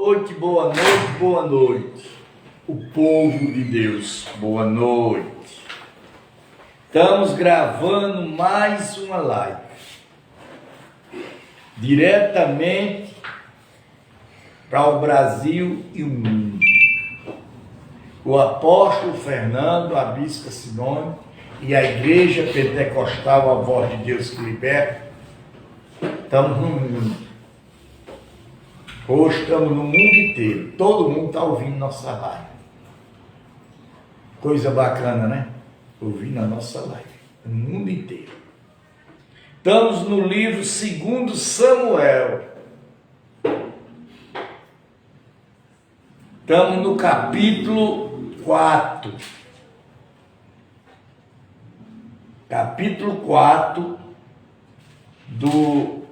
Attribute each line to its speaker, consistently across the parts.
Speaker 1: Noite, boa noite, boa noite. O povo de Deus, boa noite. Estamos gravando mais uma live. Diretamente para o Brasil e o mundo. O apóstolo Fernando, a bispa Simone e a igreja pentecostal, a voz de Deus que liberta, estamos no mundo. Hoje estamos no mundo inteiro. Todo mundo está ouvindo nossa live. Coisa bacana, né? Ouvindo a nossa live. No mundo inteiro. Estamos no livro 2 Samuel. Estamos no capítulo 4. Capítulo 4 do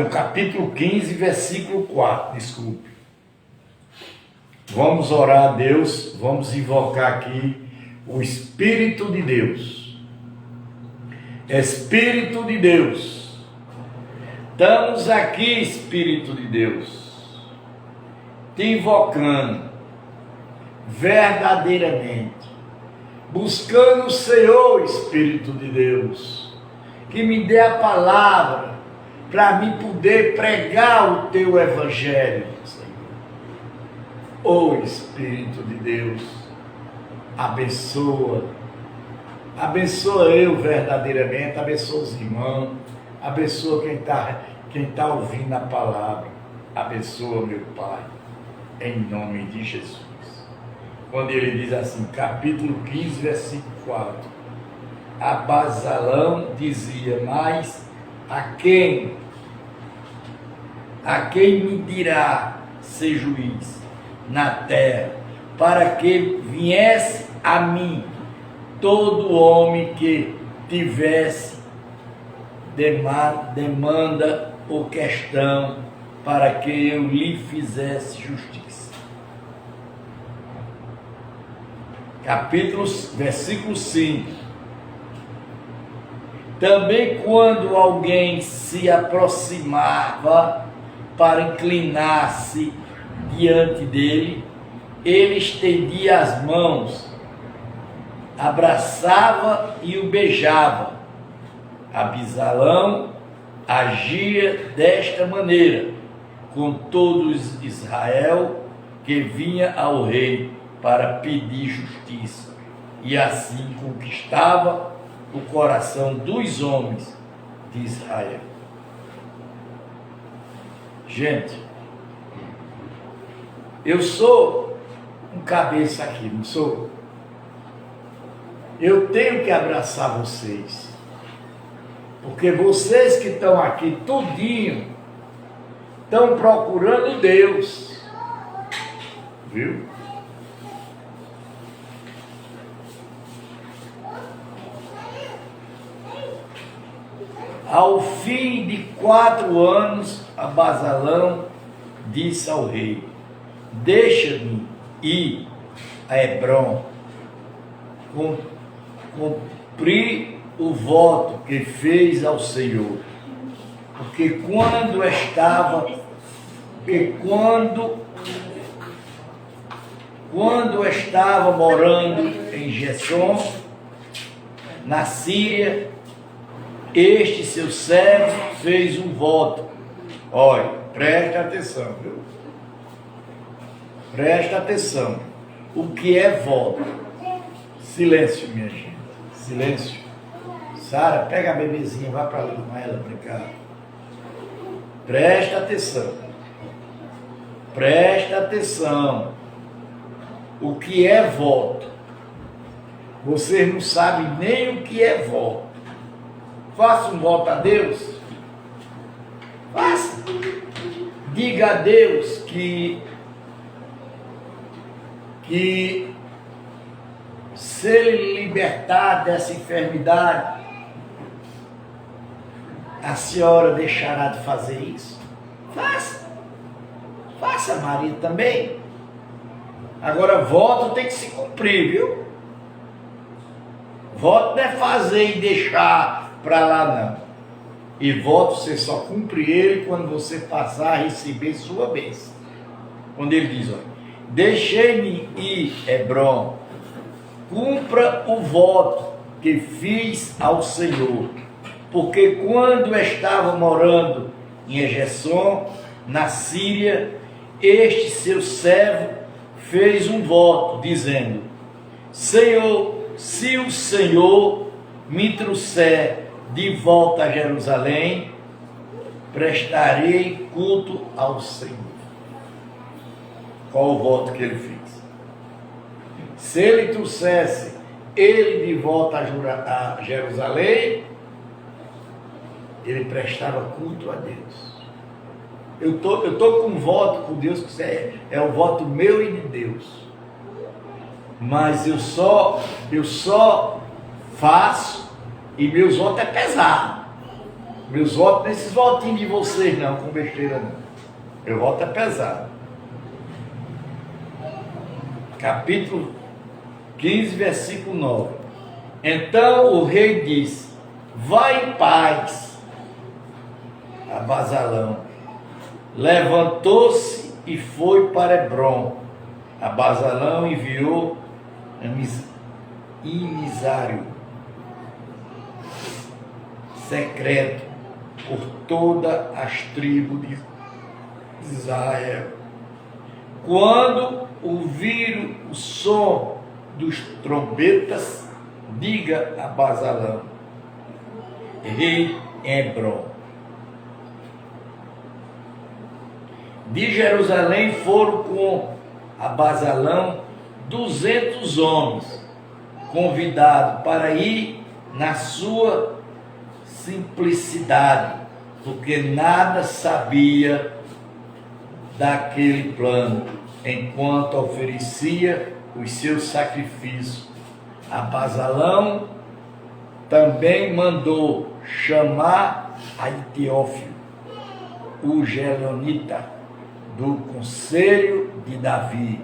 Speaker 1: capítulo 15, versículo 4, desculpe. Vamos orar a Deus, vamos invocar aqui o Espírito de Deus. Espírito de Deus, estamos aqui, Espírito de Deus, te invocando verdadeiramente, buscando o Senhor, Espírito de Deus, que me dê a palavra para me poder pregar o teu evangelho, Senhor. Ô Espírito de Deus, abençoa eu verdadeiramente, abençoa os irmãos, abençoa quem tá ouvindo a palavra, abençoa meu Pai, em nome de Jesus. Quando ele diz assim, capítulo 15, versículo 4, Abasalão dizia, mas a quem me dirá ser juiz na terra, para que viesse a mim todo homem que tivesse demanda ou questão, para que eu lhe fizesse justiça. Versículo 5. Também quando alguém se aproximava para inclinar-se diante dele, ele estendia as mãos, abraçava e o beijava. Abisalão agia desta maneira com todos Israel que vinha ao rei para pedir justiça, e assim conquistava o coração dos homens de Israel. Gente, eu sou um cabeça aqui, não sou? Eu tenho que abraçar vocês, porque vocês que estão aqui tudinho estão procurando Deus, viu? Ao fim de 4 anos, Abasalão disse ao rei, deixa-me ir a Hebrom, cumprir o voto que fez ao Senhor, porque quando estava morando em Gessom, na Síria, este seu servo fez um voto. Olha, presta atenção, viu? Presta atenção. O que é voto? Silêncio, minha gente. Silêncio. Sara, pega a bebezinha, vai para lá com ela brincar. Presta atenção. Presta atenção. O que é voto? Vocês não sabem nem o que é voto. Faça um voto a Deus. Faça. Diga a Deus que se ele libertar dessa enfermidade, a senhora deixará de fazer isso. Faça. Faça, Maria, também. Agora, voto tem que se cumprir, viu? Voto não é fazer e deixar para lá, não. E voto você só cumpre ele quando você passar a receber sua bênção. Quando ele diz, olha, deixei-me ir, Hebrom, cumpra o voto que fiz ao Senhor. Porque quando estava morando em Egesson, na Síria, este seu servo fez um voto, dizendo, Senhor, se o Senhor me trouxer de volta a Jerusalém, prestarei culto ao Senhor. Qual o voto que ele fez? Se ele trouxesse ele de volta a Jerusalém, ele prestava culto a Deus. Eu tô com um voto com Deus, que é o voto meu e de Deus. Mas eu só faço, e meus votos é pesado. Meus votos, nesses votinhos de vocês não, com besteira não. Meu voto é pesado. Capítulo 15, versículo 9. Então o rei disse, vai em paz, Abasalão. Levantou-se e foi para Hebrom. Abasalão enviou emissário secreto por todas as tribos de Israel. Quando ouviram o som dos trombetas, diga a Abasalão, rei em Hebrom. De Jerusalém foram com Abasalão 200 homens, convidados para ir na sua simplicidade, porque nada sabia daquele plano, enquanto oferecia os seus sacrifícios. Abasalão também mandou chamar a Etiófilo, o Gelonita, do conselho de Davi,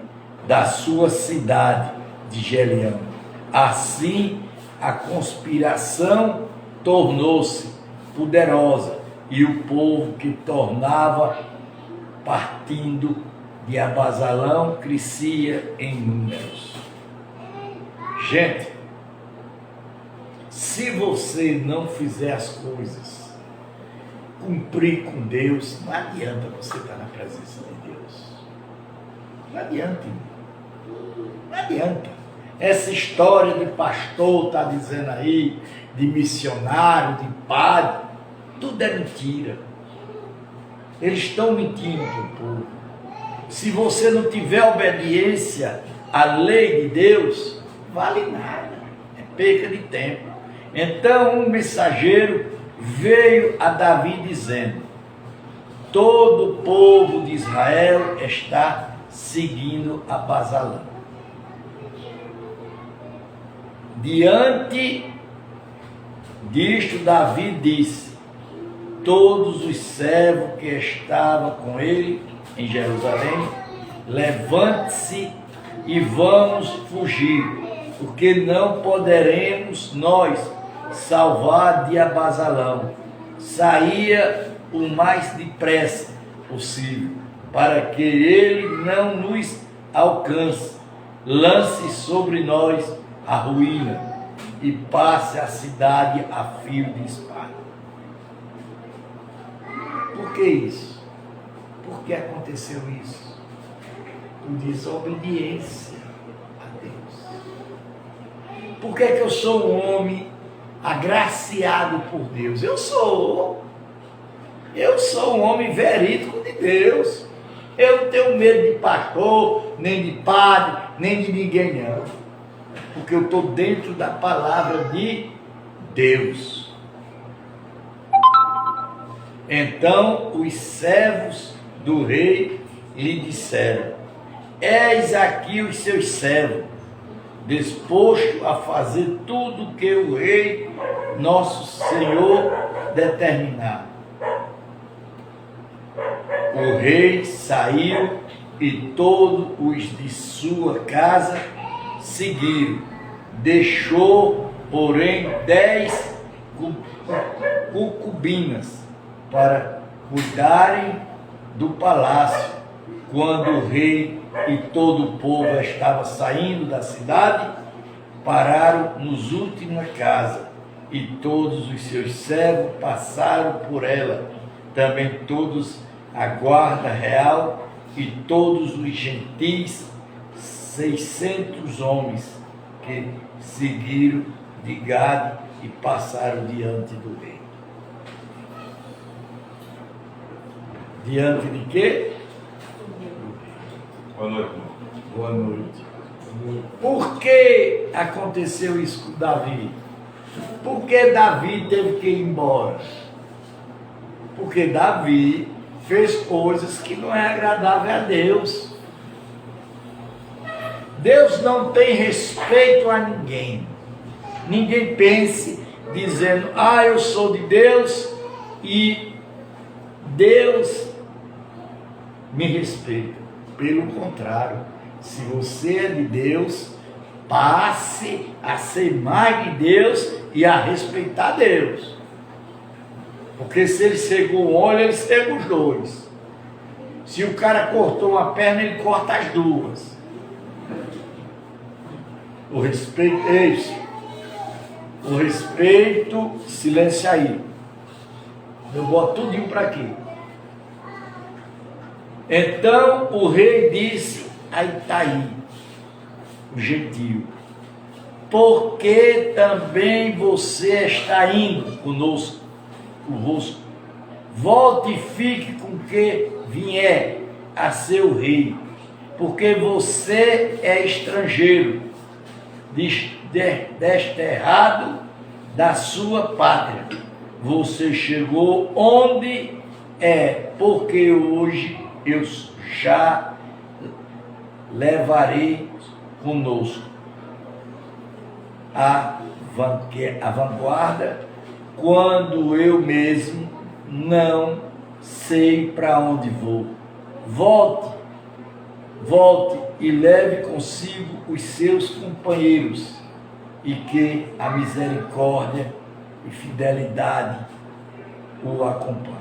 Speaker 1: da sua cidade de Geleão. Assim, a conspiração tornou-se poderosa e o povo que tornava partindo de Abasalão crescia em números. Gente, se você não fizer as coisas, cumprir com Deus, não adianta você estar na presença de Deus. Não adianta. Não adianta. Essa história de pastor está dizendo aí, de missionário, de padre, tudo é mentira. Eles estão mentindo para o povo. Se você não tiver obediência à lei de Deus, vale nada. É perca de tempo. Então um mensageiro veio a Davi dizendo, todo o povo de Israel está seguindo Abasalão. Diante disto, Davi disse, todos os servos que estavam com ele em Jerusalém, levante-se e vamos fugir, porque não poderemos nós salvar de Abasalão. Saía o mais depressa possível, para que ele não nos alcance, lance sobre nós a ruína e passe a cidade a fio de espada. Por que isso? Por que aconteceu isso? Por desobediência a Deus. Por que eu sou um homem agraciado por Deus? Eu sou um homem verídico de Deus. Eu não tenho medo de pastor, nem de padre, nem de ninguém não. Porque eu estou dentro da palavra de Deus. Então os servos do rei lhe disseram, eis aqui os seus servos, disposto a fazer tudo o que o rei, nosso Senhor, determinar. O rei saiu e todos os de sua casa seguiram. Deixou, porém, 10 concubinas para cuidarem do palácio, quando o rei e todo o povo estava saindo da cidade, pararam nos últimos casa, e todos os seus servos passaram por ela, também todos a guarda real e todos os gentis, 600 homens que seguiram de Gade e passaram diante do rei. Diante de quê?
Speaker 2: Boa noite.
Speaker 1: Boa noite. Por que aconteceu isso com Davi? Por que Davi teve que ir embora? Porque Davi fez coisas que não é agradável a Deus. Deus não tem respeito a ninguém. Ninguém pense dizendo, eu sou de Deus e Deus me respeita. Pelo contrário, se você é de Deus, passe a ser mais de Deus e a respeitar Deus. Porque se ele cegou um olho, ele cega os dois. Se o cara cortou uma perna, ele corta as duas. O respeito é isso. O respeito, silêncio aí. Eu boto tudinho para aqui. Então o rei disse a Itai, o gentio, por que também você está indo convosco? Volte e fique com que vier a ser o rei, porque você é estrangeiro, desterrado da sua pátria. Você chegou onde é, porque hoje eu já levarei conosco a vanguarda, quando eu mesmo não sei para onde vou. Volte e leve consigo os seus companheiros, e que a misericórdia e fidelidade o acompanhem.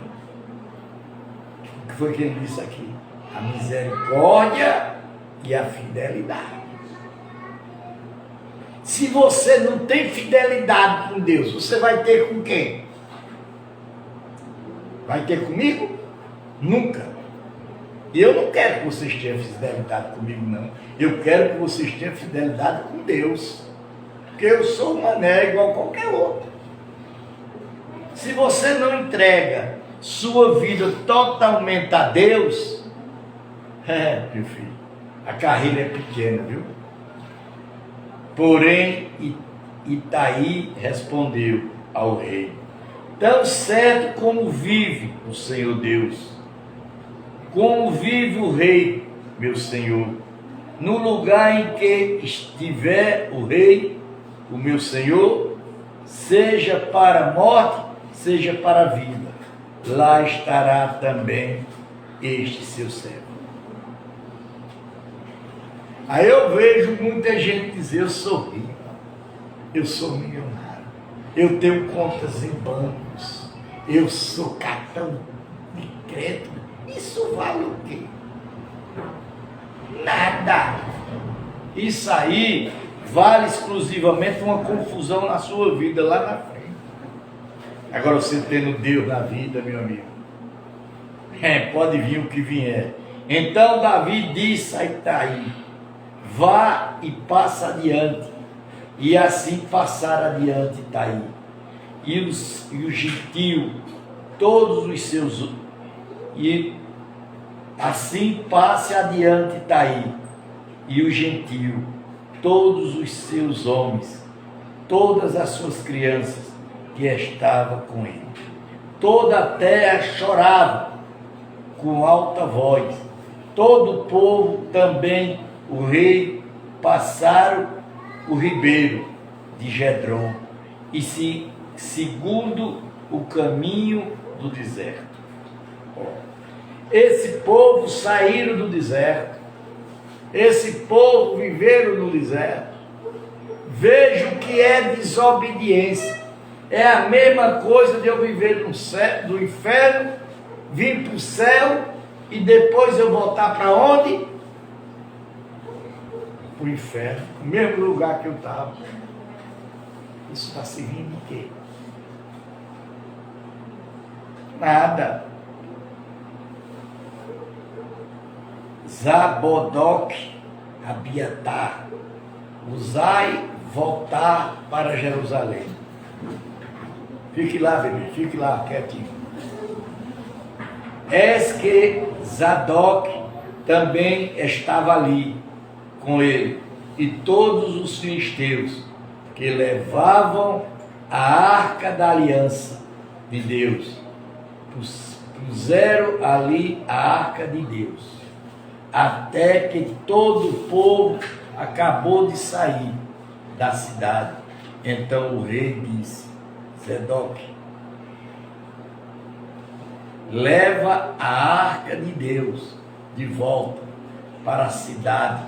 Speaker 1: O que foi que ele disse aqui? A misericórdia e a fidelidade. Se você não tem fidelidade com Deus, você vai ter com quem? Vai ter comigo? Nunca. E eu não quero que vocês tenham fidelidade comigo, não. Eu quero que vocês tenham fidelidade com Deus. Porque eu sou um mané igual a qualquer outro. Se você não entrega sua vida totalmente a Deus, meu filho, a carreira é pequena, viu? Porém, Itai respondeu ao rei, tão certo como vive o Senhor Deus, como vive o rei, meu senhor, no lugar em que estiver o rei, o meu senhor, seja para a morte, seja para a vida, lá estará também este seu servo. Aí eu vejo muita gente dizer, eu sou rico, eu sou milionário, eu tenho contas em bancos, eu sou cartão de crédito. Isso vale o quê? Nada. Isso aí vale exclusivamente uma confusão na sua vida lá na frente. Agora você tendo Deus na vida, meu amigo, pode vir o que vier. Então Davi disse a Itai, vá e passa adiante. E assim passaram adiante Itai. E o gentio, todos os seus... E assim passe adiante Itai. E o gentio, todos os seus homens, todas as suas crianças que estavam com ele. Toda a terra chorava com alta voz. Todo o povo também, o rei, passaram o ribeiro de Gedron e segundo o caminho do deserto. Esse povo saíram do deserto. Esse povo viveram no deserto. Veja o que é desobediência. É a mesma coisa de eu viver do inferno, vir para o céu e depois eu voltar para onde? Para o inferno, o mesmo lugar que eu estava. Isso está servindo de quê? Nada. Zabodoc, Abiatar, Uzai, voltar para Jerusalém. Fique lá, bebê, fique lá, quietinho. Eis que Zadok também estava ali com ele, e todos os filisteus que levavam a arca da aliança de Deus, puseram ali a arca de Deus, até que todo o povo acabou de sair da cidade. Então o rei disse: Zadok, leva a arca de Deus de volta para a cidade.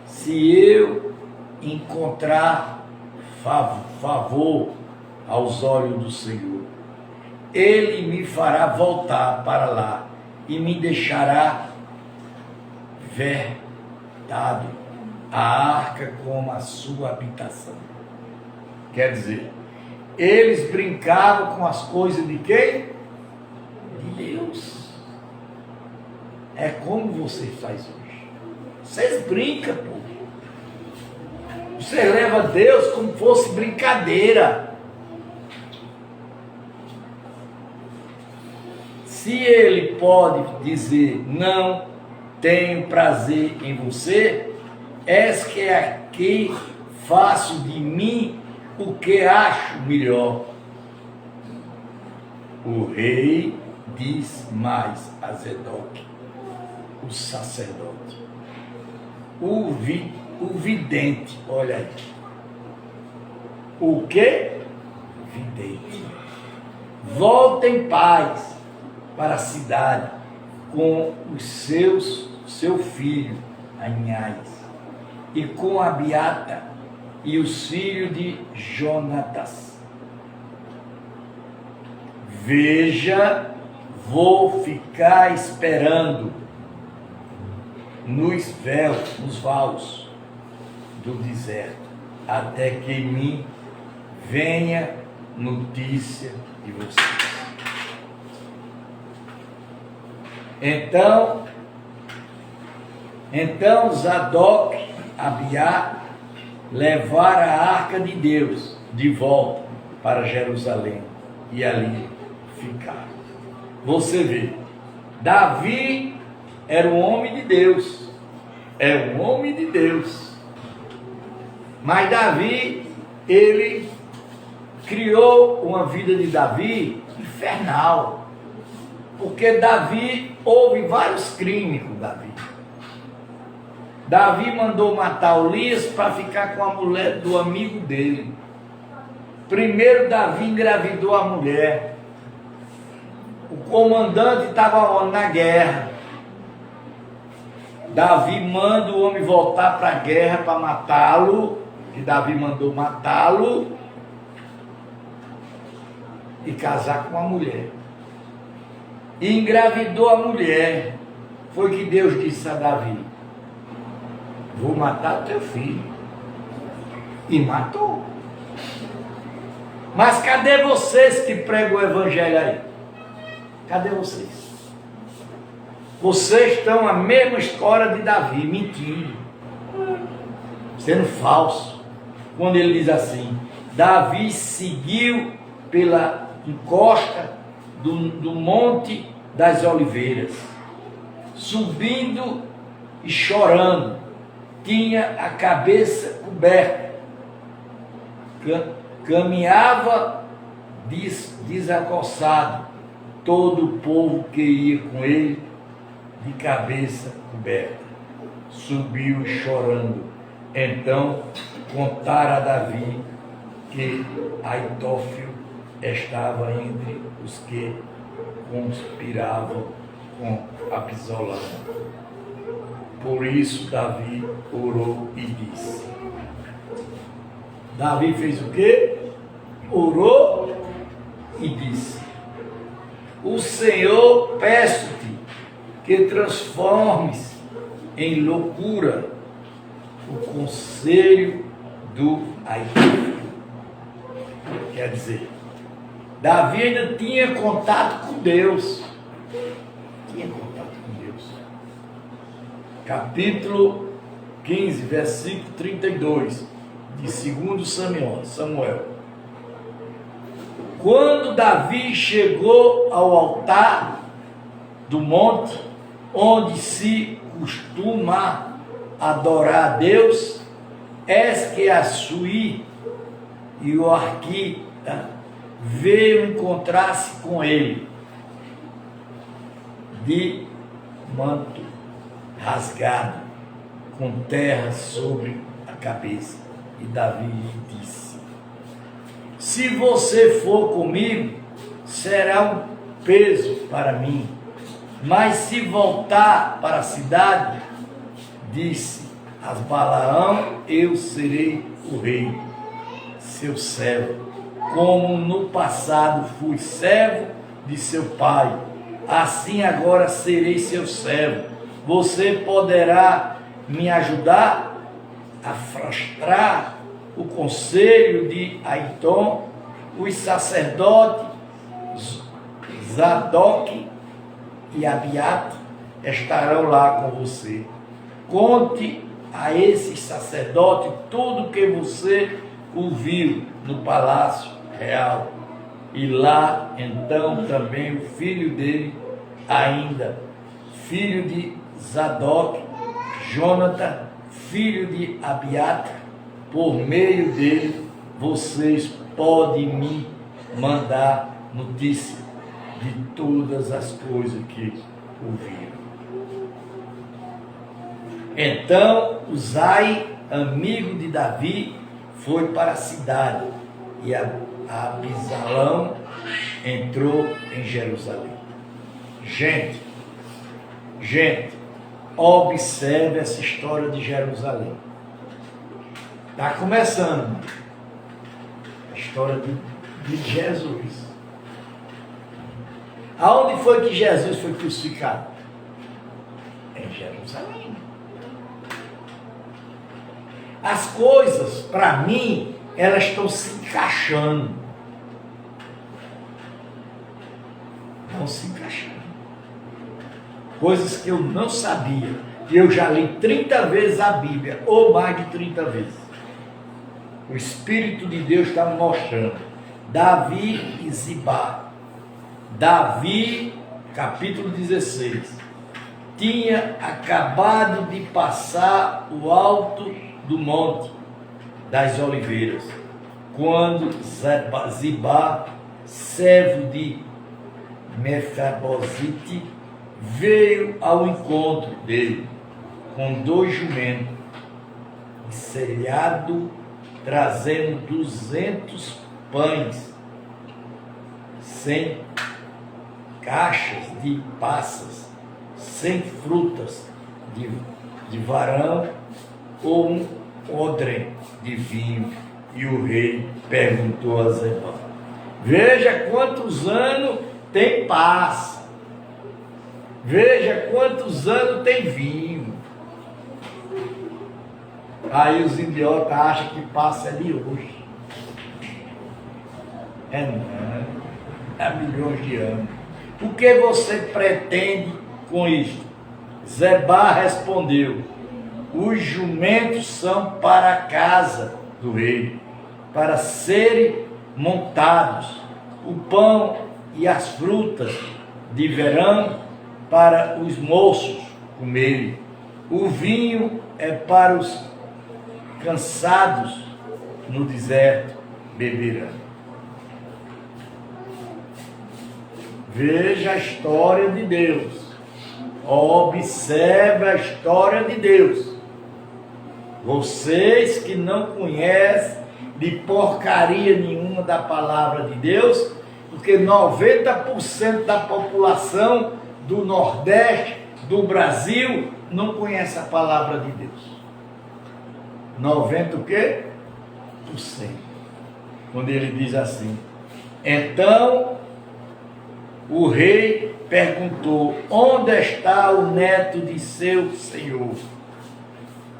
Speaker 1: Se eu encontrar favor aos olhos do Senhor, Ele me fará voltar para lá e me deixará verdade a arca como a sua habitação. Quer dizer, eles brincavam com as coisas de quem? De Deus. É como você faz hoje. Vocês brincam, pô. Você leva Deus como fosse brincadeira. Se Ele pode dizer: não tenho prazer em você, és que aqui faço de mim o que acho melhor. O rei diz mais a Zadok, o sacerdote, o vidente, olha aí. O que? Vidente. Volta em paz para a cidade com os seu filho Ahinhais, e com Abiata e os filhos de Jonatas. Veja, vou ficar esperando nos vales do deserto, até que me venha notícia de vocês. Então Zadok e Abiá levaram a arca de Deus de volta para Jerusalém e ali ficaram. Você vê, Davi era um homem de Deus, mas Davi, ele criou uma vida de Davi infernal, porque Davi, houve vários crimes com Davi. Davi mandou matar Urias para ficar com a mulher do amigo dele. Primeiro Davi engravidou a mulher. O comandante estava na guerra. Davi manda o homem voltar para a guerra para matá-lo, que Davi mandou matá-lo e casar com a mulher. E engravidou a mulher. Foi que Deus disse a Davi: vou matar teu filho. E matou. Mas cadê vocês que pregam o evangelho aí? Cadê vocês? Vocês estão a mesma história de Davi, mentindo, sendo falso. Quando ele diz assim: Davi seguiu pela encosta do Monte das Oliveiras, subindo e chorando, tinha a cabeça coberta, caminhava desacossado, todo o povo que ia com ele de cabeça coberta, subiu chorando. Então contaram a Davi que Aitófilo estava entre os que conspiravam com Absalão. Por isso Davi orou e disse. Davi fez o quê? Orou e disse: o Senhor, peço-te que transformes em loucura o conselho do Aitofel. Quer dizer, Davi ainda tinha contato com Deus. Tinha contato com Deus. Capítulo 15, versículo 32 de 2 Samuel. Quando Davi chegou ao altar do monte, onde se costuma adorar a Deus, eis que a Suí e o Arquita veio encontrar-se com ele, de manto rasgado, com terra sobre a cabeça. E Davi lhe disse: se você for comigo, será um peso para mim. Mas se voltar para a cidade, disse Asbalaão, eu serei o rei, seu servo, como no passado fui servo de seu pai, assim agora serei seu servo. Você poderá me ajudar a frustrar o conselho de Aitom, os sacerdotes Zadok e Abiate estarão lá com você. Conte a esses sacerdotes tudo que você ouviu no palácio real. E lá então também o filho dele, ainda filho de Zadok, Jonathan, filho de Abiate, por meio dele vocês podem me mandar notícia de todas as coisas que ouviram. Então Uzai, amigo de Davi, foi para a cidade e Abisalão entrou em Jerusalém. Gente, observe essa história de Jerusalém. Está começando a história de Jesus. Aonde foi que Jesus foi crucificado? Em Jerusalém. As coisas, para mim, elas estão se encaixando. Estão se encaixando. Coisas que eu não sabia. E eu já li 30 vezes a Bíblia, ou mais de 30 vezes. O Espírito de Deus está me mostrando. Davi e Zibá. Davi, capítulo 16, tinha acabado de passar o alto do monte das oliveiras, quando Zibá, servo de Mefibosete, veio ao encontro dele com 2 jumentos, enselhado, trazendo 200 pães, 100 caixas de passas, 100 frutas de varão, ou um odre de vinho. E o rei perguntou a Zebá: veja quantos anos tem passa, veja quantos anos tem vinho. Aí os idiotas acham que passa é de hoje. Não, há milhões de anos. O que você pretende com isto? Zebá respondeu: os jumentos são para a casa do rei, para serem montados, o pão e as frutas de verão para os moços comerem, o vinho é para os cansados no deserto beberão. Veja a história de Deus. Observe a história de Deus. Vocês que não conhecem de porcaria nenhuma da palavra de Deus, porque 90% da população do Nordeste, do Brasil, não conhece a palavra de Deus. 90 o quê? Por cento. Quando ele diz assim: Então o rei perguntou: onde está o neto de seu senhor?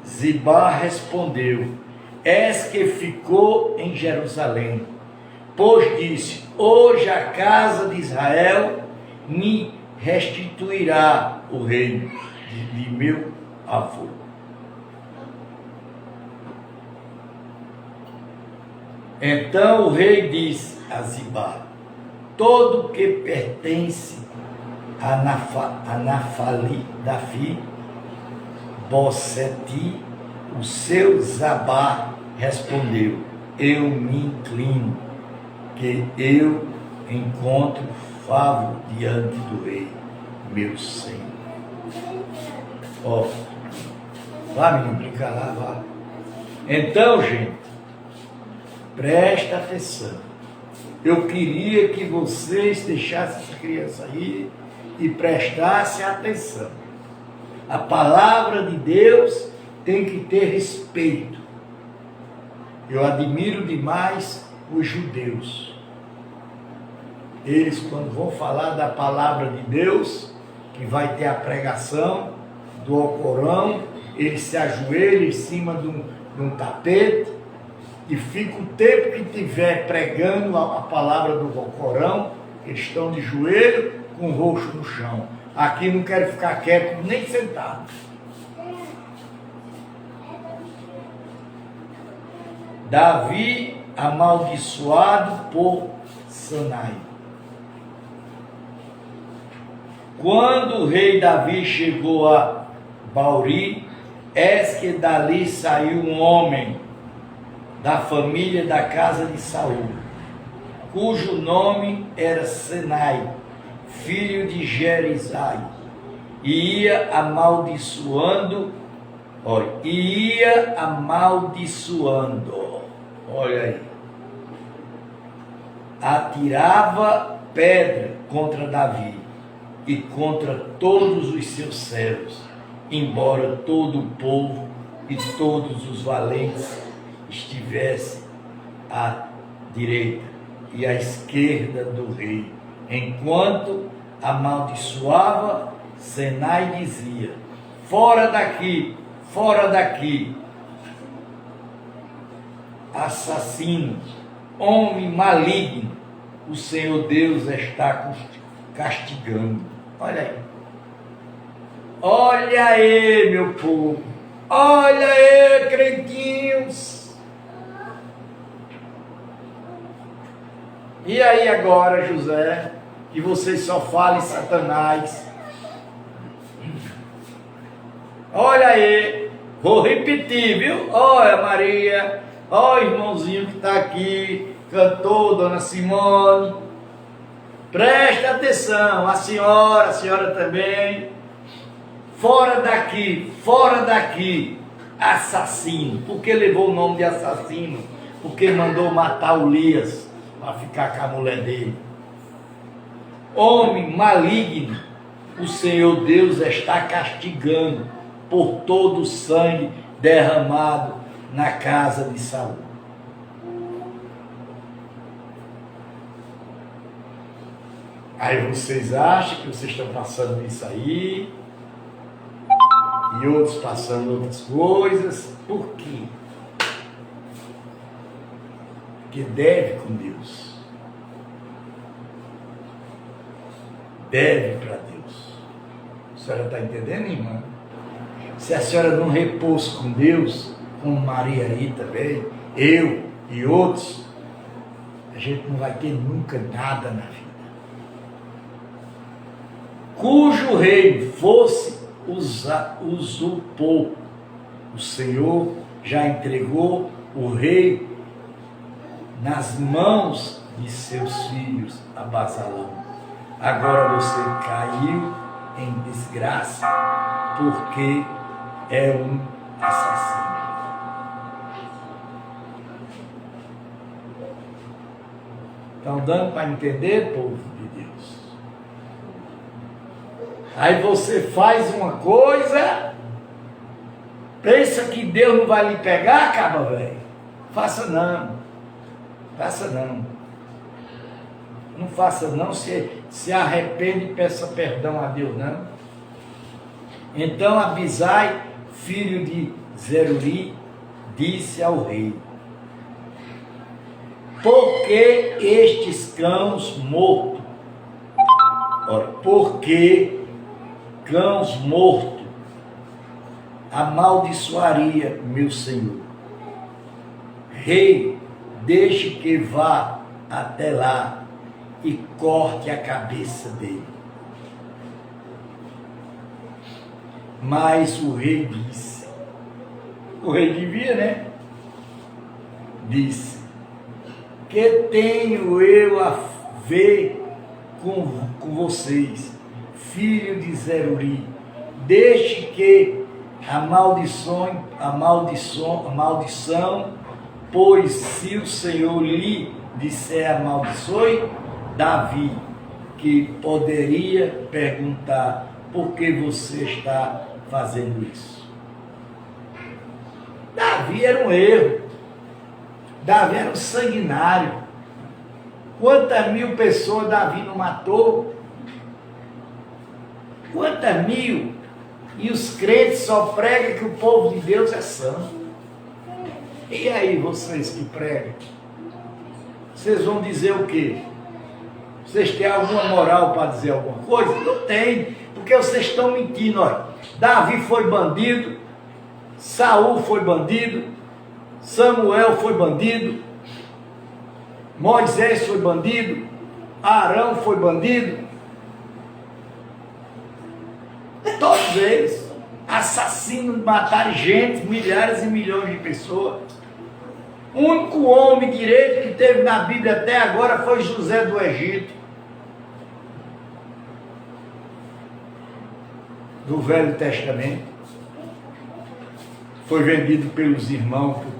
Speaker 1: Ziba respondeu: és que ficou em Jerusalém. Pois disse: hoje a casa de Israel me restituirá o reino de meu avô. Então o rei disse a Ziba: todo que pertence a Naphtali, Davi, Boseti, o seu Zabá respondeu: eu me inclino, que eu encontro favor diante do rei, meu Senhor. Ó, vá menino, brincar lá, vá. Então, gente, presta atenção. Eu queria que vocês deixassem essa criança aí e prestassem atenção. A palavra de Deus tem que ter respeito. Eu admiro demais os judeus. Eles, quando vão falar da palavra de Deus, que vai ter a pregação do Alcorão, eles se ajoelham em cima de um tapete e fica o tempo que tiver pregando a palavra do Alcorão, eles estão de joelho com o rosto no chão. Aqui não quero ficar quieto nem sentado. Davi amaldiçoado por Sanai. Quando o rei Davi chegou a Bauri, eis que dali saiu um homem da família da casa de Saul, cujo nome era Senai, filho de Jerizai, e ia amaldiçoando, olha aí, atirava pedra contra Davi e contra todos os seus servos, embora todo o povo e todos os valentes estivessem à direita e à esquerda do rei. Enquanto amaldiçoava, Senai dizia: fora daqui, assassino, homem maligno, o Senhor Deus está castigando. Olha aí. Olha aí, meu povo. Olha aí, crentinhos. E aí agora, José, que vocês só falam em Satanás. Olha aí, vou repetir, viu? Olha, Maria, olha o irmãozinho que está aqui, cantor, Dona Simone. Presta atenção, a senhora também. Fora daqui, assassino. Por que levou o nome de assassino? Porque mandou matar o Elias para ficar com a mulher dele. Homem maligno, o Senhor Deus está castigando por todo o sangue derramado na casa de Saul. Aí vocês acham que vocês estão passando isso aí, e outros passando outras coisas. Por quê? Porque deve com Deus. Deve para Deus. A senhora está entendendo, irmã? Se a senhora não repôs com Deus, como Maria aí também, eu e outros, a gente não vai ter nunca nada na vida. Cujo reino fosse usurpou, o Senhor já entregou o rei nas mãos de seus filhos, Absalão. Agora você caiu em desgraça, porque é um assassino. Estão dando para entender, povo de Deus? Aí você faz uma coisa, pensa que Deus não vai lhe pegar, acaba, velho. Faça não. Não faça não, se arrepende e peça perdão a Deus, não. Então Abisai, filho de Zeruri, disse ao rei: por que estes cães mortos? Ora, por que cães mortos amaldiçoaria meu senhor? Rei, deixe que vá até lá e corte a cabeça dele. Mas o rei disse, o rei devia, né? Disse: que tenho eu a ver com vocês, filho de Zeruri? Deixe que a maldição, pois se o Senhor lhe disser amaldiçoe, Davi, que poderia perguntar: por que você está fazendo isso? Davi era um erro. Davi era um sanguinário. Quantas mil pessoas Davi não matou? Quantas mil? E os crentes só pregam que o povo de Deus é santo. E aí, vocês que pregam? Vocês vão dizer o quê? Vocês têm alguma moral para dizer alguma coisa? Não tem, porque vocês estão mentindo. Olha, Davi foi bandido, Saul foi bandido, Samuel foi bandido, Moisés foi bandido, Arão foi bandido. Todos eles, assassinos, mataram gente, milhares e milhões de pessoas. O único homem direito que teve na Bíblia até agora foi José do Egito, do Velho Testamento. Foi vendido pelos irmãos por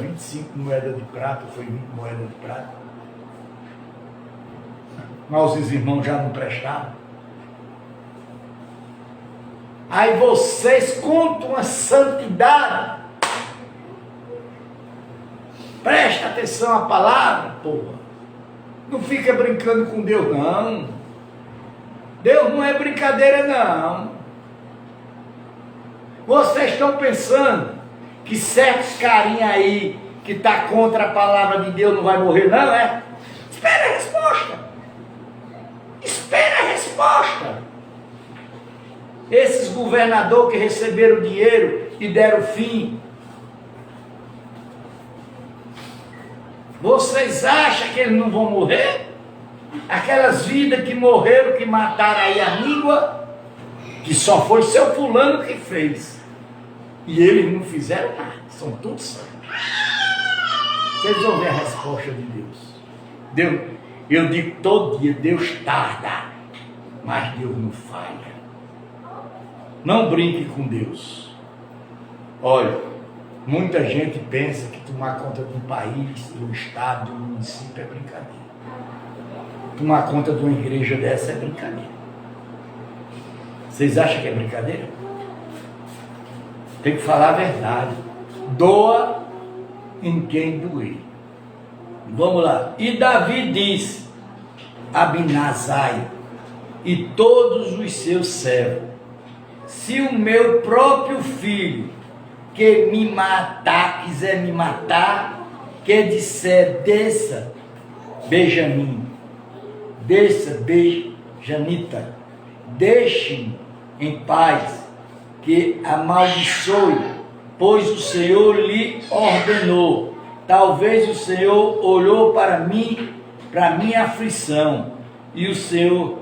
Speaker 1: 25 moedas de prata, foi 20 moedas de prata. Mas os irmãos já não prestavam. Aí vocês contam a santidade. Presta atenção à palavra, porra. Não fica brincando com Deus, não. Deus não é brincadeira, não. Vocês estão pensando que certos carinha aí que está contra a palavra de Deus não vai morrer, não, é? Espera a resposta. Espera a resposta. Esses governadores que receberam dinheiro e deram fim, vocês acham que eles não vão morrer? Aquelas vidas que morreram, que mataram aí a língua, que só foi seu fulano que fez. E eles não fizeram nada, são todos santos. Vocês vão ver a resposta de Deus. Eu digo todo dia, Deus tarda, mas Deus não falha. Não brinque com Deus. Olha, muita gente pensa que tomar conta de um país, de um estado, de um município é brincadeira. Tomar conta de uma igreja dessa é brincadeira. Vocês acham que é brincadeira? Tem que falar a verdade. Doa em quem doer. Vamos lá. E Davi disse a Abinazai e todos os seus servos: se o meu próprio filho que me matar, quiser me matar, que disser: desça, Benjamim, desça, Benjamita, deixe-me em paz, que amaldiçoe, pois o Senhor lhe ordenou. Talvez o Senhor olhou para mim, para minha aflição, e o Senhor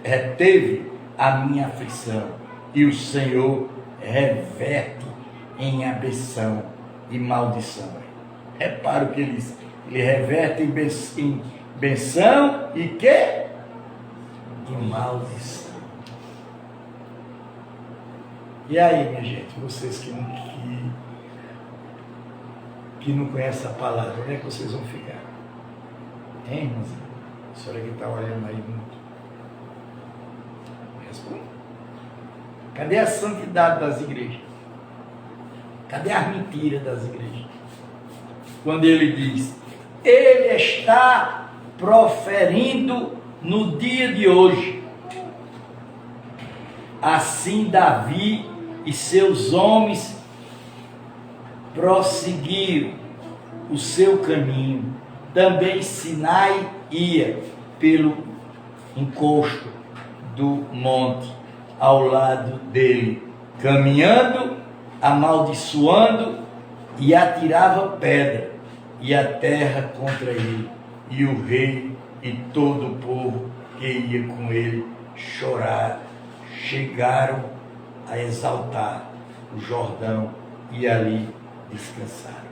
Speaker 1: reteve a minha aflição, e o Senhor reverte em abenção e maldição. Repara o que ele diz: ele reverte em benção e que? E maldição. E aí, minha gente, vocês que não conhecem a palavra, onde é que vocês vão ficar? Hein, irmãzinha? A senhora que está olhando aí muito. Responda. Cadê a santidade das igrejas? Cadê as mentiras das igrejas? Quando ele diz: ele está proferindo no dia de hoje. Assim Davi e seus homens prosseguiram o seu caminho. Também Sinai ia pelo encosto do monte ao lado dele, caminhando, amaldiçoando, e atirava pedra e a terra contra ele. E o rei e todo o povo que ia com ele chegaram a exaltar o Jordão e ali descansaram.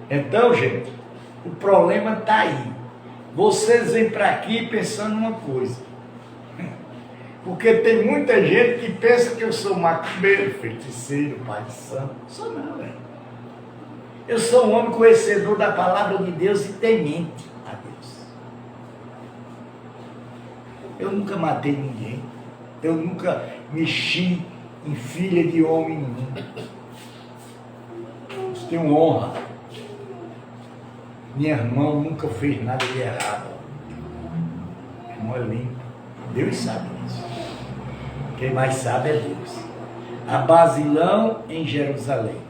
Speaker 1: Então, gente, o problema está aí. Vocês vêm para aqui pensando uma coisa. Porque tem muita gente que pensa que eu sou macumbeiro, feiticeiro, pai de santo. Não sou não, velho. Eu sou um homem conhecedor da palavra de Deus e temente a Deus. Eu nunca matei ninguém. Eu nunca mexi em filha de homem nenhum. Eu tenho honra. Minha irmã nunca fez nada de errado. Minha irmã é limpa. Deus sabe disso. Quem mais sabe é Deus. A Basilão em Jerusalém.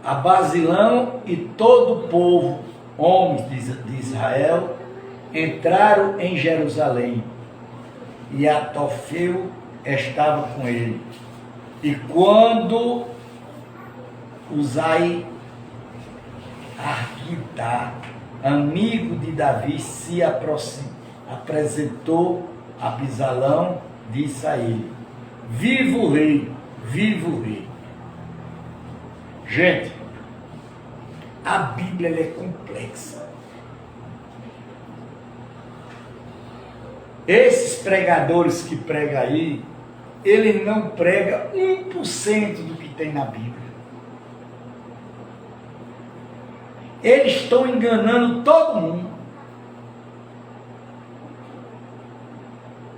Speaker 1: A Basilão e todo o povo, homens de Israel, entraram em Jerusalém. E Atofeu estava com ele. E quando Uzai Arquitá, amigo de Davi, se apresentou a Absalão, disse a ele: viva o rei, viva o rei. Gente, a Bíblia ela é complexa. Esses pregadores que pregam aí, ele não prega 1% do que tem na Bíblia. Eles estão enganando todo mundo.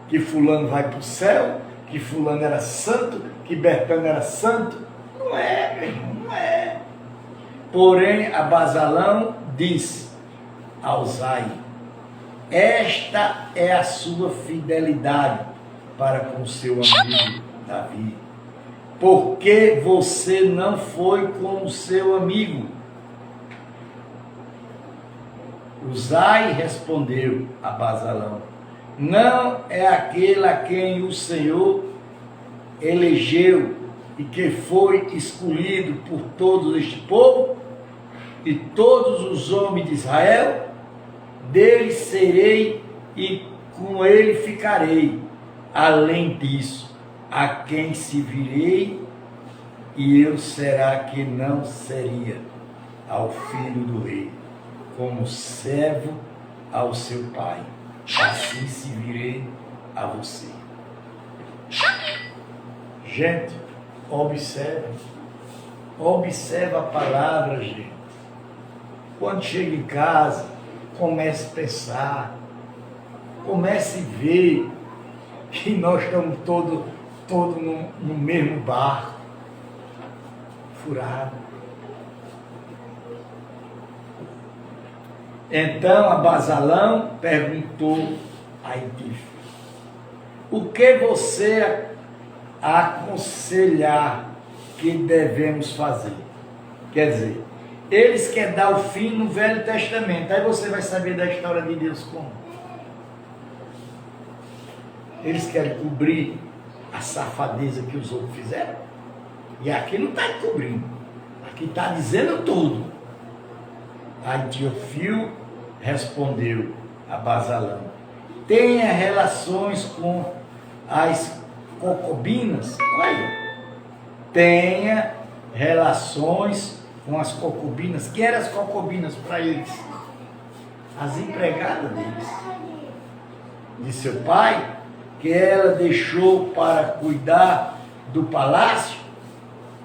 Speaker 1: Que fulano vai para o céu, que fulano era santo, que Bertano era santo. Não é, meu irmão, não é. Porém, Absalão disse a Uzai: esta é a sua fidelidade para com seu amigo Davi. Porque você não foi com o seu amigo? Uzai respondeu a Absalão: não é aquele a quem o Senhor elegeu e que foi escolhido por todo este povo e todos os homens de Israel? Dele serei e com ele ficarei. Além disso, a quem servirei, e eu será que não seria ao filho do rei, como servo ao seu pai, assim servirei a você. Gente, observe a palavra, gente. Quando chega em casa, comece a pensar, comece a ver que nós estamos todos no mesmo barco, furado. Então Absalão perguntou a Itif: o que você aconselhar que devemos fazer? Quer dizer, eles querem dar o fim no Velho Testamento. Aí você vai saber da história de Deus como. Eles querem cobrir a safadeza que os outros fizeram. E aqui não está encobrindo. Aqui está dizendo tudo. Aí Teofil respondeu a Absalão: tenha relações com as concubinas. Olha, tenha relações com as concubinas. Quem eram as concubinas para eles? As empregadas deles. De seu pai, que ela deixou para cuidar do palácio.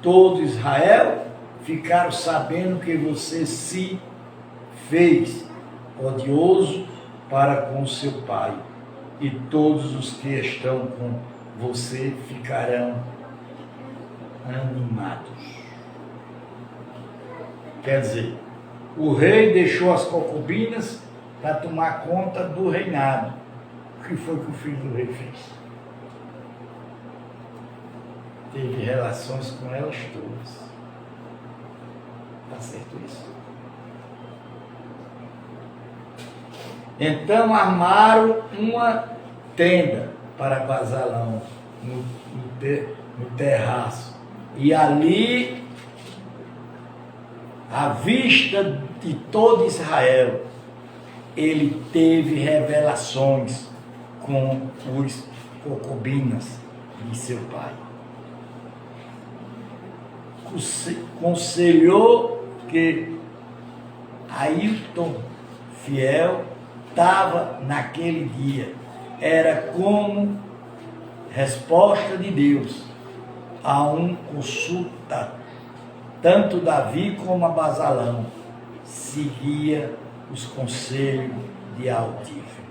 Speaker 1: Todo Israel ficaram sabendo que você se fez odioso para com seu pai, e todos os que estão com você ficarão animados. Quer dizer, o rei deixou as concubinas para tomar conta do reinado. O que foi que o filho do rei fez? Teve relações com elas todas. Está certo isso? Então armaram uma tenda para Basalão no terraço. E ali, à vista de todo Israel, ele teve revelações com os concubinas de seu pai. Conselhou que Ailton fiel estava naquele dia. Era como resposta de Deus a um consulta. Tanto Davi como Abasalão seguia os conselhos de Altífero.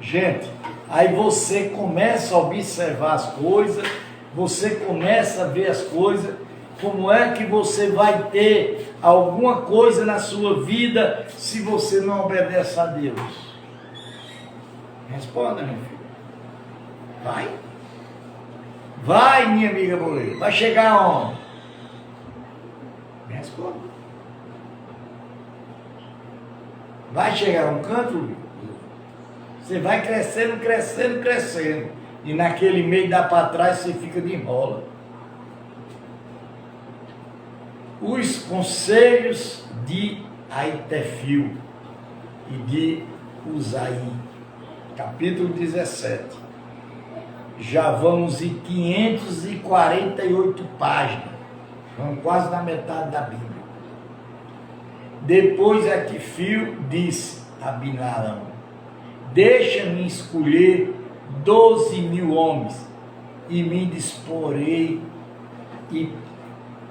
Speaker 1: Gente, aí você começa a observar as coisas, você começa a ver as coisas, como é que você vai ter alguma coisa na sua vida se você não obedece a Deus? Responda, meu filho. Vai? Vai, minha amiga boleira. Vai chegar aonde? Me responda. Vai chegar a um canto? Você vai crescendo, crescendo, crescendo. E naquele meio dá para trás, você fica de enrola. Os conselhos de Aitefil e de Uzaí, capítulo 17. Já vamos em 548 páginas. Vamos quase na metade da Bíblia. Depois Aitefil disse a Abinadab: deixa-me escolher 12.000 homens e me disporei e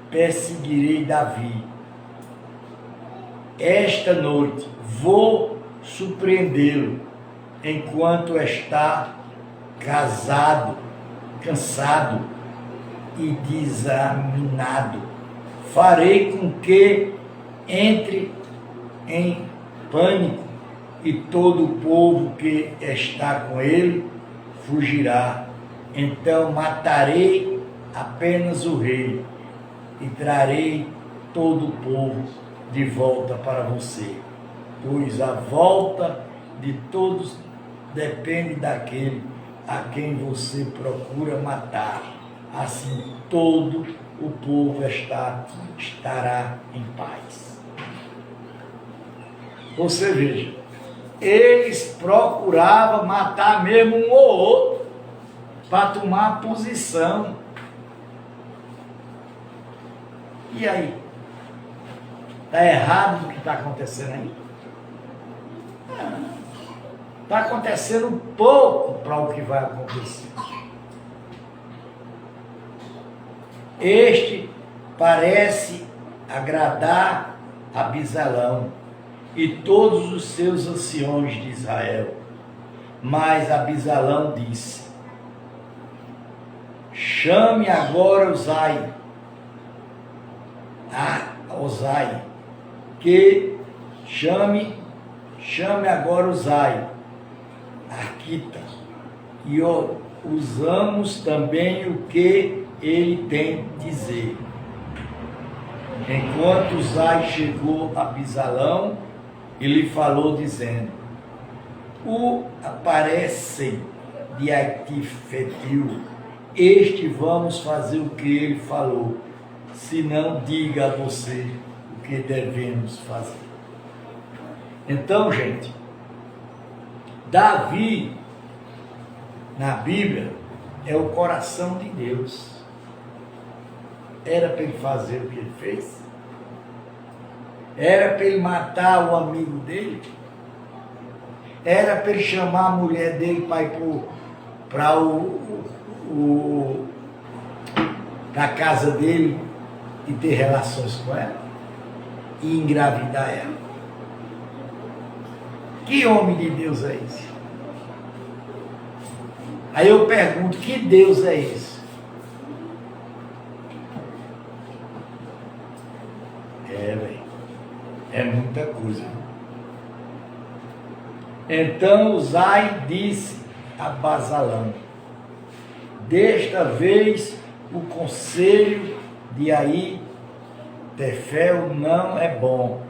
Speaker 1: perseguirei Davi. Esta noite vou surpreendê-lo enquanto está cansado e desaminado. Farei com que entre em pânico e todo o povo que está com ele fugirá. Então matarei apenas o rei e trarei todo o povo de volta para você, pois a volta de todos depende daquele a quem você procura matar. Assim todo o povo estará em paz. Você veja, eles procuravam matar mesmo um ou outro para tomar posição. E aí? Está errado o que está acontecendo aí? Está acontecendo pouco para o que vai acontecer. Este parece agradar a Absalão e todos os seus anciões de Israel. Mas Absalão disse: chame agora Uzai, que chame agora Uzai, Arquita, e usamos também o que ele tem a dizer. Enquanto Uzai chegou a Absalão, ele falou dizendo: o aparecem de Aitofel, vamos fazer o que ele falou, se não diga a você o que devemos fazer. Então, gente, Davi, na Bíblia, é o coração de Deus. Era para ele fazer o que ele fez? Era para ele matar o amigo dele? Era para ele chamar a mulher dele para ir para a casa dele e ter relações com ela? E engravidar ela? Que homem de Deus é esse? Aí eu pergunto, que Deus é esse? É muita coisa. Então Uzai disse a Basalão: desta vez o conselho de Ahitofel não é bom.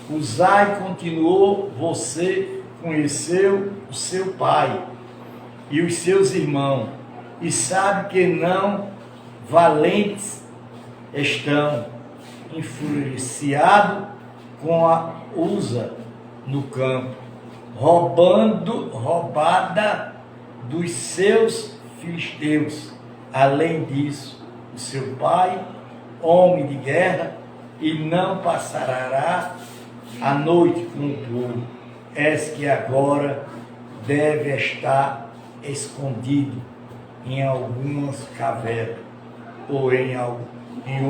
Speaker 1: Uzai continuou: você conheceu o seu pai e os seus irmãos, e sabe que não valentes estão, influenciados com a usa no campo, roubada dos seus filisteus. Além disso, o seu pai, homem de guerra, e não passará a noite com o povo. És que agora deve estar escondido em algumas cavernas ou em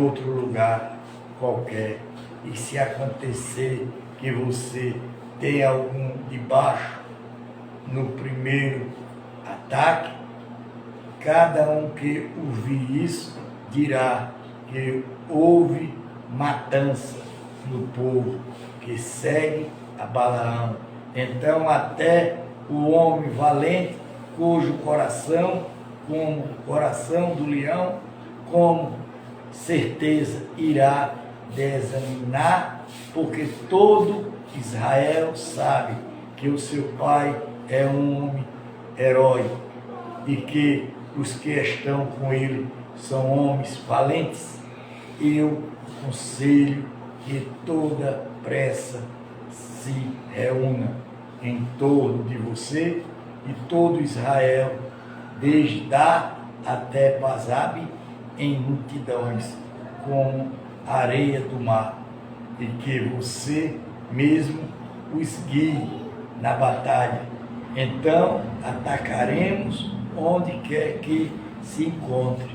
Speaker 1: outro lugar qualquer. E se acontecer que você tem algum debaixo no primeiro ataque, cada um que ouvir isso dirá que houve matança no povo que segue a Balaão. Então até o homem valente, cujo coração, como o coração do leão, como certeza irá desanimar, porque todo Israel sabe que o seu pai é um homem herói e que os que estão com ele são homens valentes. Eu aconselho que toda pressa se reúna em torno de você e todo Israel, desde Dan até Basabe, em multidões, como areia do mar, e que você mesmo os guie na batalha. Então atacaremos onde quer que se encontre,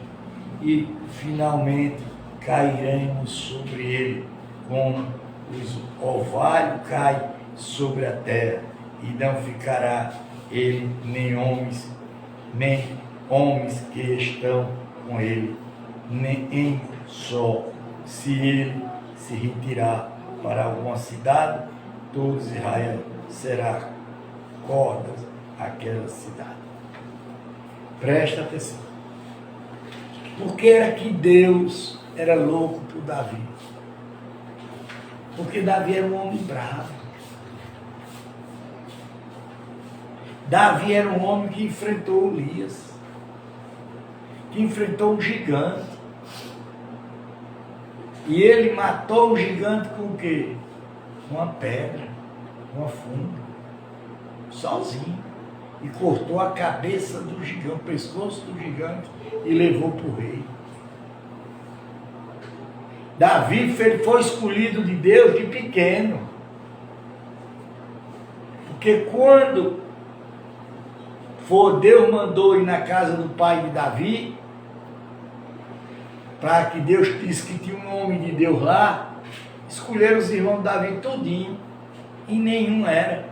Speaker 1: e finalmente cairemos sobre ele, como o orvalho cai sobre a terra, e não ficará ele nem homens que estão com ele, nem em só. Se ele se retirar para alguma cidade, todo Israel será cordas àquela cidade. Presta atenção. Porque era que Deus era louco por Davi? Porque Davi era um homem bravo. Davi era um homem que enfrentou Golias, que enfrentou um gigante. E ele matou o gigante com o quê? Com uma pedra, com uma funda, sozinho. E cortou a cabeça do gigante, o pescoço do gigante, e levou para o rei. Davi foi escolhido de Deus de pequeno. Porque quando Deus mandou ir na casa do pai de Davi, para que Deus disse que tinha um homem de Deus lá, escolheram os irmãos de Davi todinho, e nenhum era.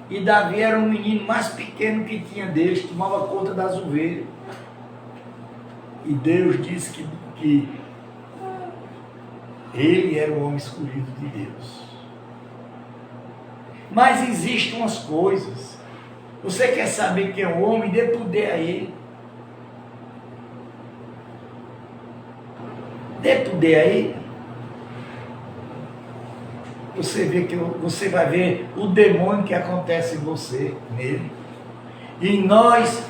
Speaker 1: E Davi era o menino mais pequeno que tinha deles, tomava conta das ovelhas. E Deus disse que ele era o homem escolhido de Deus. Mas existem umas coisas. Você quer saber quem é o homem? Dê poder a ele. Dê poder a ele. Você vai ver o demônio que acontece em você, nele. E nós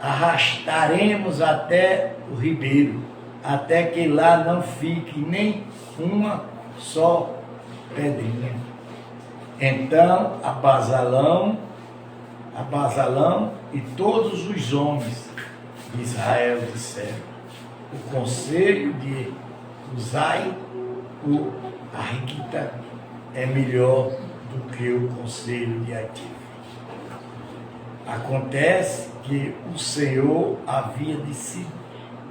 Speaker 1: arrastaremos até o ribeiro, até que lá não fique nem uma só pedrinha. Então Abasalão e todos os homens de Israel disseram: o conselho de Uzai, o Arquita, é melhor do que o conselho de Ahitofel. Acontece que o Senhor havia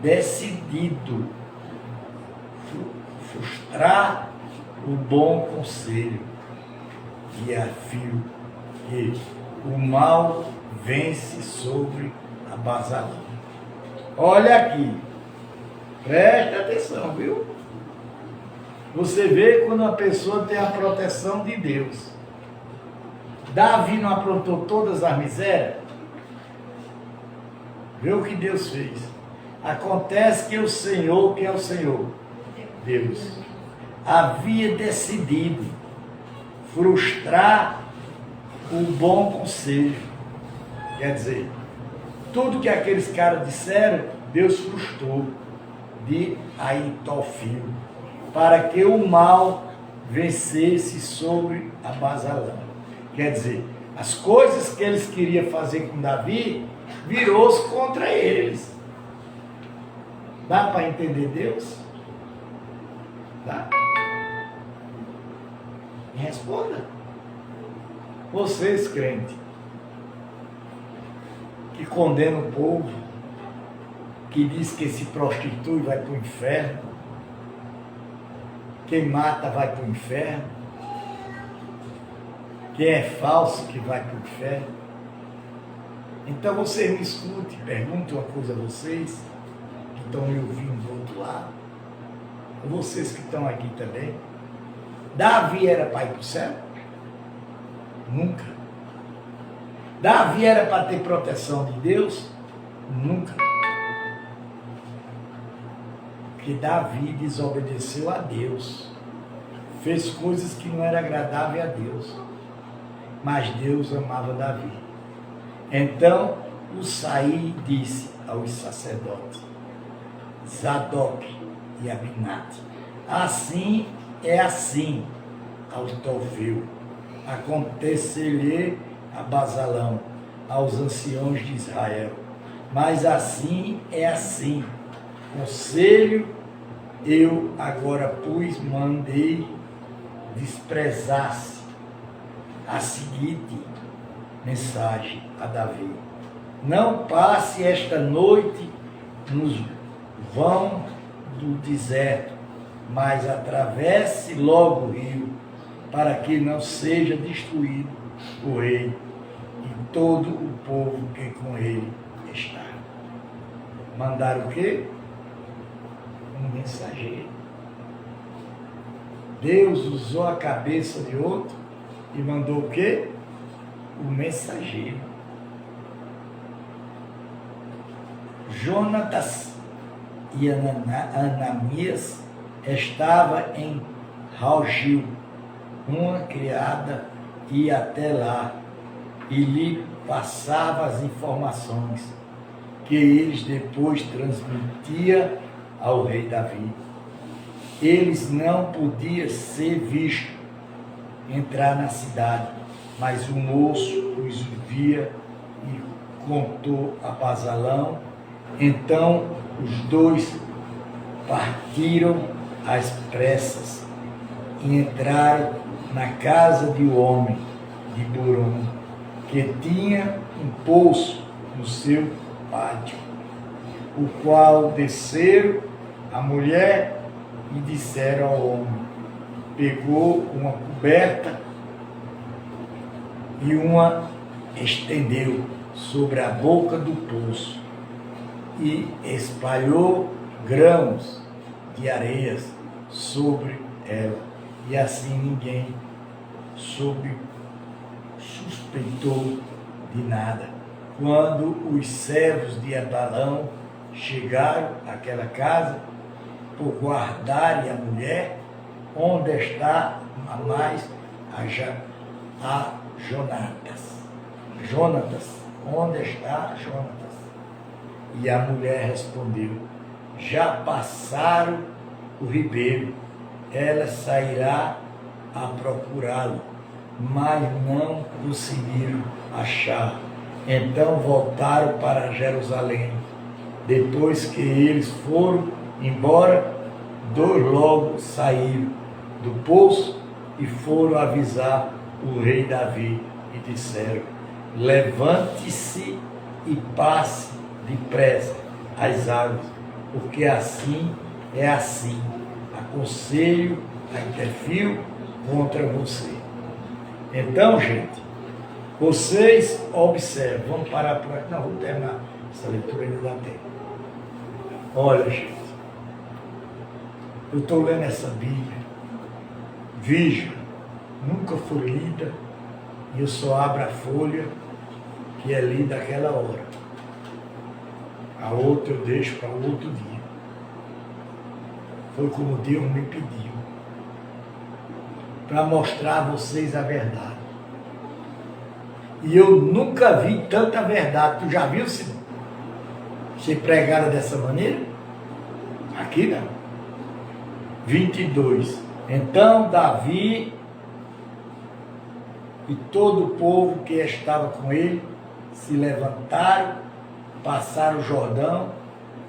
Speaker 1: decidido frustrar o bom conselho e afirma que o mal vence sobre Abasalão. Olha aqui, presta atenção, viu? Você vê quando uma pessoa tem a proteção de Deus. Davi não aprontou todas as misérias? Vê o que Deus fez. Acontece que o Senhor, quem é o Senhor? Deus. Havia decidido frustrar o bom conselho. Quer dizer, tudo que aqueles caras disseram, Deus frustrou de Aitofil, para que o mal vencesse sobre Abasalão. Quer dizer, as coisas que eles queriam fazer com Davi, virou-se contra eles. Dá para entender Deus? Dá? Me responda. Vocês, crentes, que condenam o povo, que diz que se prostitui vai para o inferno, quem mata vai para o inferno, quem é falso que vai para o inferno. Então vocês me escutem, pergunto uma coisa a vocês, que estão me ouvindo do outro lado, ou vocês que estão aqui também. Davi era para ir para o céu? Nunca. Davi era para ter proteção de Deus? Nunca. Porque Davi desobedeceu a Deus. Fez coisas que não eram agradáveis a Deus. Mas Deus amava Davi. Então, o Saí disse aos sacerdotes, Zadok e Abinate, assim é assim, Aitofel, acontecer-lhe a Abasalão, aos anciãos de Israel. Mas assim é assim, conselho eu agora mandei desprezasse a seguinte mensagem a Davi: não passe esta noite nos vão do deserto, mas atravesse logo o rio, para que não seja destruído o rei e todo o povo que com ele está. Mandaram o quê? Um mensageiro. Deus usou a cabeça de outro e mandou o quê? O mensageiro. Jonatas e Ananias estava em Rogil. Uma criada ia até lá e lhe passava as informações que eles depois transmitia ao rei Davi. Eles não podiam ser vistos entrar na cidade, mas o moço os via e contou a Abasalão. Então os dois partiram às pressas e entraram na casa de um homem de Borom, que tinha um poço no seu pátio, o qual desceram a mulher e disseram ao homem, pegou uma coberta e uma estendeu sobre a boca do poço e espalhou grãos de areias sobre ela, e assim ninguém suspeitou de nada. Quando os servos de Abalão chegaram àquela casa, por guardarem a mulher, onde está a mais a Jonatas, onde está Jonatas? E a mulher respondeu, já passaram o ribeiro, ela sairá a procurá-lo, mas não conseguiram achar. Então voltaram para Jerusalém. Depois que eles foram embora, dois logo saíram do poço e foram avisar o rei Davi e disseram, levante-se e passe depressa as águas, porque assim é assim, aconselho a Aitofel contra você. Então, gente, vocês observam, vamos parar por aqui, não, vamos terminar essa leitura, ainda dá tempo. Olha, gente, eu estou lendo essa Bíblia Virgem, nunca foi lida, e eu só abro a folha que é lida aquela hora. A outra eu deixo para outro dia. Foi como Deus me pediu, para mostrar a vocês a verdade. E eu nunca vi tanta verdade. Tu já viu, Simão? Ser pregada dessa maneira? Aqui não. 22. Então Davi e todo o povo que estava com ele se levantaram, passaram o Jordão.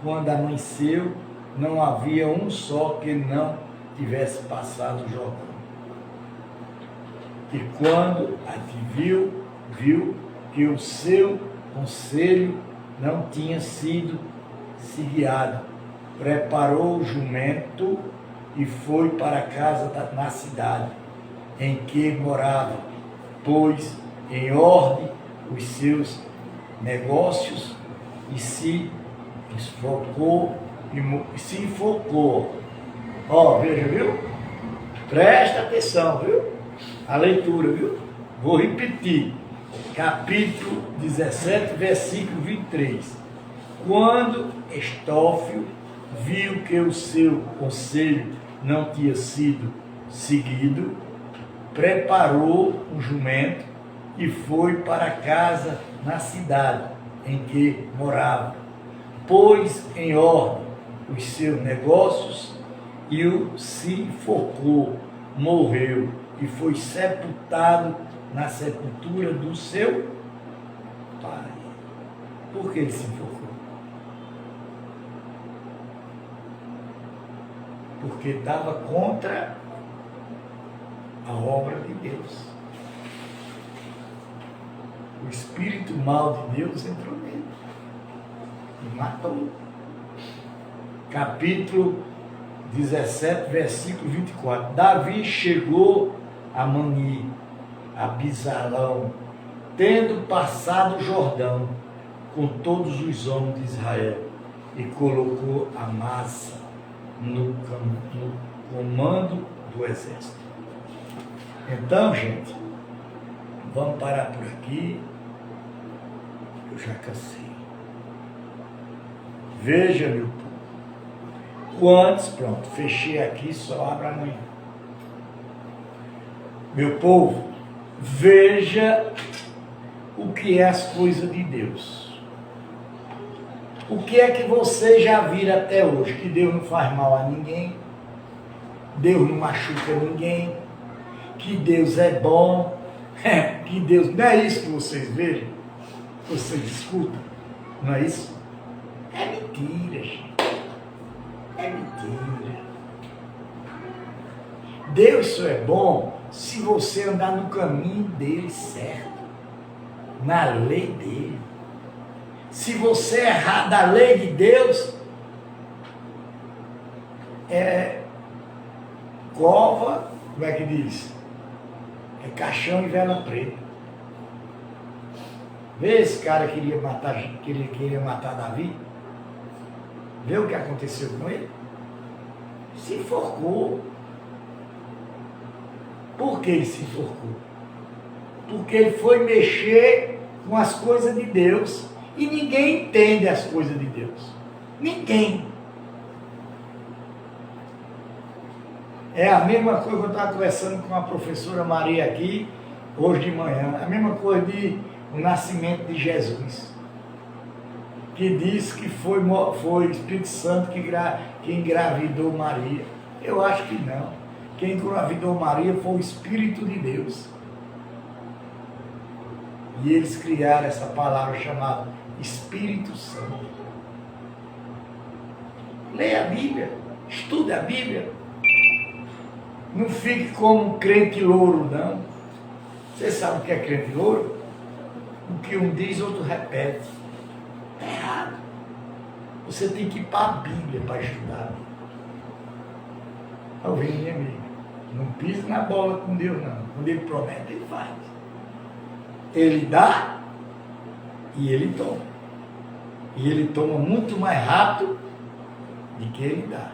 Speaker 1: Quando amanheceu, não havia um só que não tivesse passado o Jordão. E quando viu que o seu conselho não tinha sido guiado, preparou o jumento e foi para casa na cidade em que morava, pôs em ordem os seus negócios e se enfocou. Ó, veja, viu? Presta atenção, viu? A leitura, viu? Vou repetir. Capítulo 17, versículo 23. Quando Estófio viu que o seu conselho não tinha sido seguido, preparou um jumento e foi para casa na cidade em que morava, pôs em ordem os seus negócios e se enforcou, morreu e foi sepultado na sepultura do seu pai. Por que ele se enforcou? Porque estava contra a obra de Deus. O espírito mal de Deus entrou nele e matou. Capítulo 17, versículo 24. Davi chegou a Mani, a Bizalão, tendo passado o Jordão com todos os homens de Israel, e colocou a massa no comando do exército. Então, gente, vamos parar por aqui. Eu já cansei. Veja, meu povo. Quantos, pronto, fechei aqui, só abro amanhã. Meu povo, veja o que é as coisas de Deus. O que é que você já viram até hoje? Que Deus não faz mal a ninguém, Deus não machuca ninguém, que Deus é bom, que Deus... Não é isso que vocês vejam? Vocês escutam? Não é isso? É mentira, gente. É mentira. Deus só é bom se você andar no caminho dele certo, na lei dele. Se você errar da lei de Deus, é cova, como é que diz? É caixão e vela preta. Vê esse cara que queria matar Davi? Vê o que aconteceu com ele? Se enforcou. Por que ele se enforcou? Porque ele foi mexer com as coisas de Deus. E ninguém entende as coisas de Deus. Ninguém. É a mesma coisa que eu estava conversando com a professora Maria aqui, hoje de manhã. A mesma coisa de o nascimento de Jesus. Que diz que foi o Espírito Santo que engravidou Maria. Eu acho que não. Quem engravidou Maria foi o Espírito de Deus. E eles criaram essa palavra chamada Espírito Santo. Leia a Bíblia, estude a Bíblia. Não fique como um crente louro, não. Você sabe o que é crente louro? O que um diz, outro repete. Está errado. Você tem que ir para a Bíblia para estudar. Está ouvindo, minha amiga? Não pise na bola com Deus, não. Quando Ele promete, Ele faz. Ele dá e Ele toma. E Ele toma muito mais rápido do que Ele dá.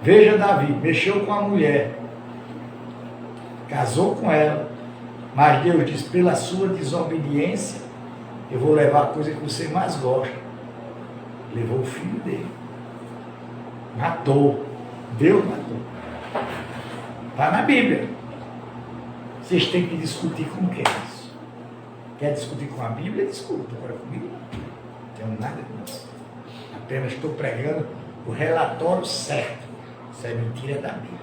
Speaker 1: Veja Davi, mexeu com a mulher. casou com ela, mas Deus diz, pela sua desobediência, eu vou levar a coisa que você mais gosta. Levou o filho dele. Matou. Deus matou. Está na Bíblia. Vocês têm que discutir com quem isso? Quer discutir com a Bíblia? Discuta. Agora comigo não tenho nada disso. Apenas estou pregando o relatório certo. Isso é mentira da Bíblia.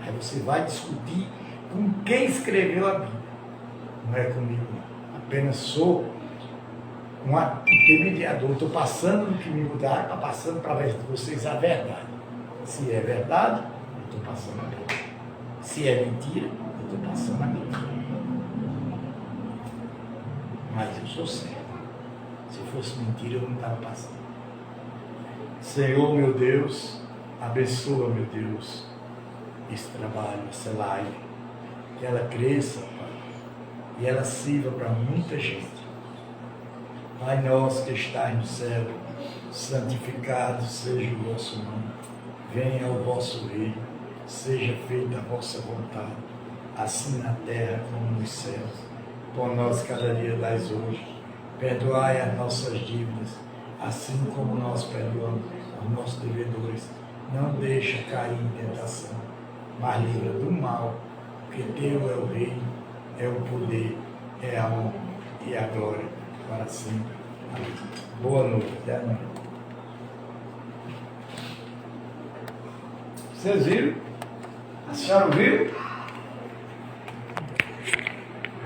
Speaker 1: Aí você vai discutir com quem escreveu a Bíblia. Não é comigo, não. Apenas sou um intermediador. Estou passando no que me mudaram, está passando para vocês a verdade. Se é verdade, eu estou passando a verdade. Se é mentira, eu estou passando a mentira. Mas eu sou certo. Se fosse mentira, eu não estava passando. Senhor, meu Deus, abençoa, meu Deus, esse trabalho, essa live. Que ela cresça, Pai, e ela sirva para muita gente. Pai nosso que estás no céu, santificado seja o vosso nome. Venha o vosso reino, seja feita a vossa vontade, assim na terra como nos céus. Por nós cada dia dais hoje. Perdoai as nossas dívidas, assim como nós perdoamos aos nossos devedores. Não deixa cair em tentação, mas livra do mal, porque teu é o reino, é o poder, é a honra e a glória para sempre. Amém. Boa noite, até amanhã. Vocês viram? A senhora viu?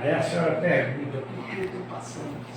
Speaker 1: Aí a senhora pergunta, por que eu estou passando?